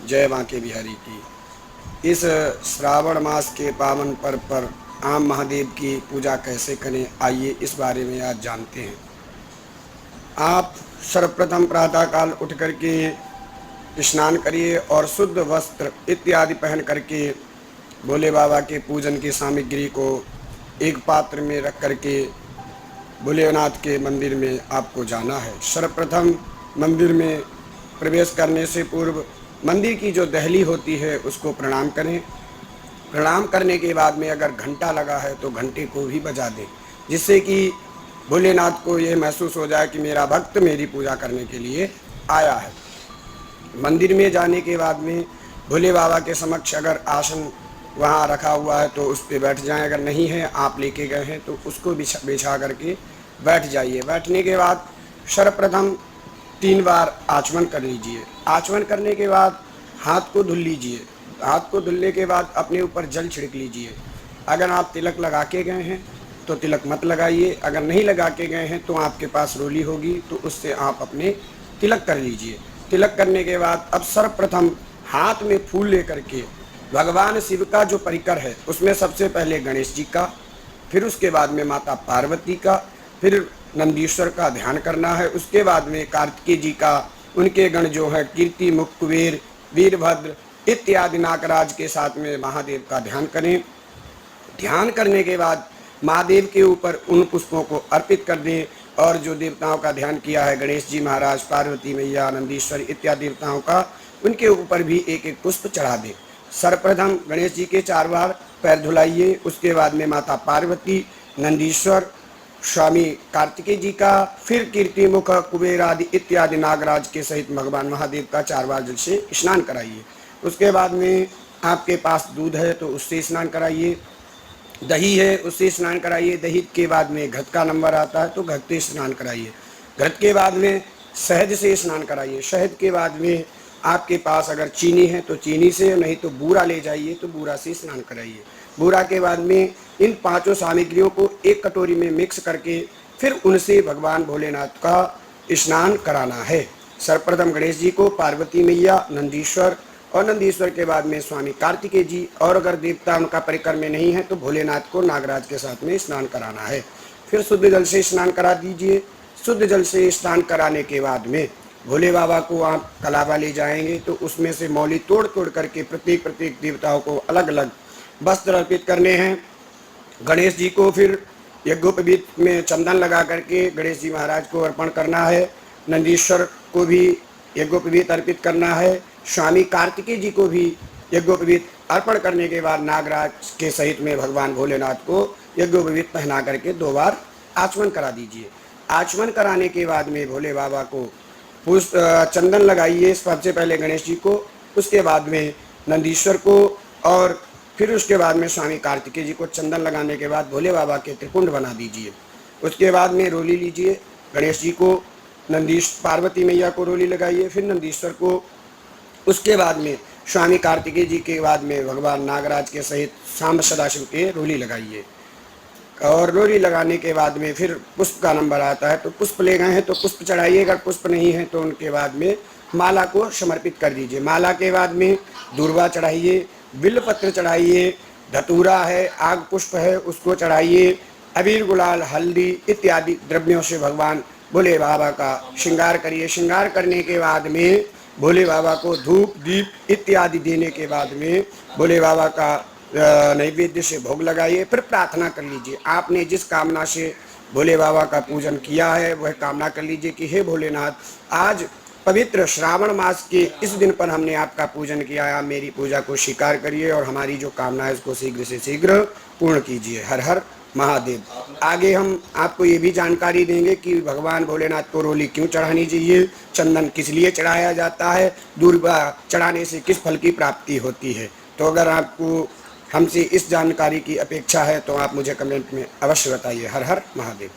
जय बांके बिहारी की। इस श्रावण मास के पावन पर्व पर आम महादेव की पूजा कैसे करें, आइए इस बारे में आज जानते हैं। आप सर्वप्रथम प्रातःकाल उठ करके स्नान करिए और शुद्ध वस्त्र इत्यादि पहन करके भोले बाबा के पूजन की सामग्री को एक पात्र में रख करके भोलेनाथ के मंदिर में आपको जाना है। सर्वप्रथम मंदिर में प्रवेश करने से पूर्व मंदिर की जो दहली होती है उसको प्रणाम करें। प्रणाम करने के बाद में अगर घंटा लगा है तो घंटे को भी बजा दें, जिससे कि भोलेनाथ को ये महसूस हो जाए कि मेरा भक्त मेरी पूजा करने के लिए आया है। मंदिर में जाने के बाद में भोले बाबा के समक्ष अगर आसन वहाँ रखा हुआ है तो उस पर बैठ जाएं, अगर नहीं है आप लेके गए हैं तो उसको बिछा करके बैठ जाइए। बैठने के बाद सर्वप्रथम 3 बार आचमन कर लीजिए। आचमन करने के बाद हाथ को धुल लीजिए। हाथ को धुलने के बाद अपने ऊपर जल छिड़क लीजिए। अगर आप तिलक लगा के गए हैं तो तिलक मत लगाइए, अगर नहीं लगा के गए हैं तो आपके पास रोली होगी तो उससे आप अपने तिलक कर लीजिए। तिलक करने के बाद अब सर्वप्रथम हाथ में फूल लेकर के भगवान शिव का जो परिकर है उसमें सबसे पहले गणेश जी का, फिर उसके बाद में माता पार्वती का, फिर नंदीश्वर का ध्यान करना है। उसके बाद में कार्तिकेय जी का, उनके गण जो है कीर्ति मुख कुबेर वीरभद्र इत्यादि नागराज के साथ में महादेव का ध्यान करें। ध्यान करने के बाद महादेव के ऊपर उन पुष्पों को अर्पित कर दें और जो देवताओं का ध्यान किया है, गणेश जी महाराज, पार्वती मैया, नंदीश्वर इत्यादि देवताओं का, उनके ऊपर भी एक एक पुष्प चढ़ा दें। सर्वप्रथम गणेश जी के 4 बार पैर धुलाइए। उसके बाद में माता पार्वती, नंदीश्वर, स्वामी कार्तिकेय जी का, फिर कीर्ति मुख कुबेर आदि इत्यादि नागराज के सहित भगवान महादेव का 4 बार जल से स्नान कराइए। उसके बाद में आपके पास दूध है तो उससे स्नान कराइए, दही है उससे स्नान कराइए। दही के बाद में घृत का नंबर आता है तो घृत से स्नान कराइए। घृत के बाद में शहद से स्नान कराइए। शहद के बाद में आपके पास अगर चीनी है तो चीनी से, नहीं तो बूरा ले जाइए तो बूरा से स्नान कराइए। बूरा के बाद में इन 5 सामग्रियों को एक कटोरी में मिक्स करके फिर उनसे भगवान भोलेनाथ का स्नान कराना है। सर्वप्रथम गणेश जी को, पार्वती मैया, नंदीश्वर और नंदीश्वर के बाद में स्वामी कार्तिकेय जी, और अगर देवता उनका परिकर में नहीं है तो भोलेनाथ को नागराज के साथ में स्नान कराना है। फिर शुद्ध जल से स्नान करा दीजिए। शुद्ध जल से स्नान कराने के बाद में भोले बाबा को आप कलावा ले जाएंगे तो उसमें से मौली तोड़ तोड़ करके प्रत्येक देवताओं को अलग अलग वस्त्र अर्पित करने हैं। गणेश जी को फिर यज्ञोपवीत में चंदन लगा करके गणेश जी महाराज को अर्पण करना है। नंदीश्वर को भी यज्ञोपवीत अर्पित करना है। स्वामी कार्तिकेय जी को भी यज्ञोपवीत अर्पण करने के बाद नागराज के सहित में भगवान भोलेनाथ को यज्ञोपवीत पहना करके 2 बार आचमन करा दीजिए। आचमन कराने के बाद में भोले बाबा को पुष्प चंदन लगाइए। सबसे पहले गणेश जी को, उसके बाद में नंदीश्वर को और फिर उसके बाद में स्वामी कार्तिकेय जी को चंदन लगाने के बाद भोले बाबा के त्रिपुंड बना दीजिए। उसके बाद में रोली लीजिए। गणेश जी को, पार्वती मैया को रोली लगाइए, फिर नंदीश्वर को, उसके बाद में स्वामी कार्तिकेय जी के बाद में भगवान नागराज के सहित सांब सदाशिव के रोली लगाइए। और रोली लगाने के बाद में फिर पुष्प का नंबर आता है तो पुष्प ले गए हैं तो पुष्प चढ़ाइए, अगर पुष्प नहीं है तो उनके बाद में माला को समर्पित कर दीजिए। माला के बाद में दूर्वा चढ़ाइए, बिल्वपत्र चढ़ाइए, धतूरा है, आग पुष्प है उसको चढ़ाइए, अबीर गुलाल हल्दी इत्यादि द्रव्यों से भगवान भोले बाबा का श्रृंगार करिए। श्रृंगार करने के बाद में भोले बाबा को धूप दीप इत्यादि देने के बाद में भोले बाबा का नैवेद्य से भोग लगाइए। फिर प्रार्थना कर लीजिए। आपने जिस कामना से भोले बाबा का पूजन किया है वह कामना कर लीजिए कि हे भोलेनाथ, आज पवित्र श्रावण मास के इस दिन पर हमने आपका पूजन किया है, आप मेरी पूजा को स्वीकार करिए और हमारी जो कामना है उसको शीघ्र से शीघ्र पूर्ण कीजिए। हर हर महादेव। आगे हम आपको ये भी जानकारी देंगे कि भगवान भोलेनाथ को रोली क्यों चढ़ानी चाहिए, चंदन किस लिए चढ़ाया जाता है, दूर्वा चढ़ाने से किस फल की प्राप्ति होती है। तो अगर आपको हमसे इस जानकारी की अपेक्षा है तो आप मुझे कमेंट में अवश्य बताइए। हर हर महादेव।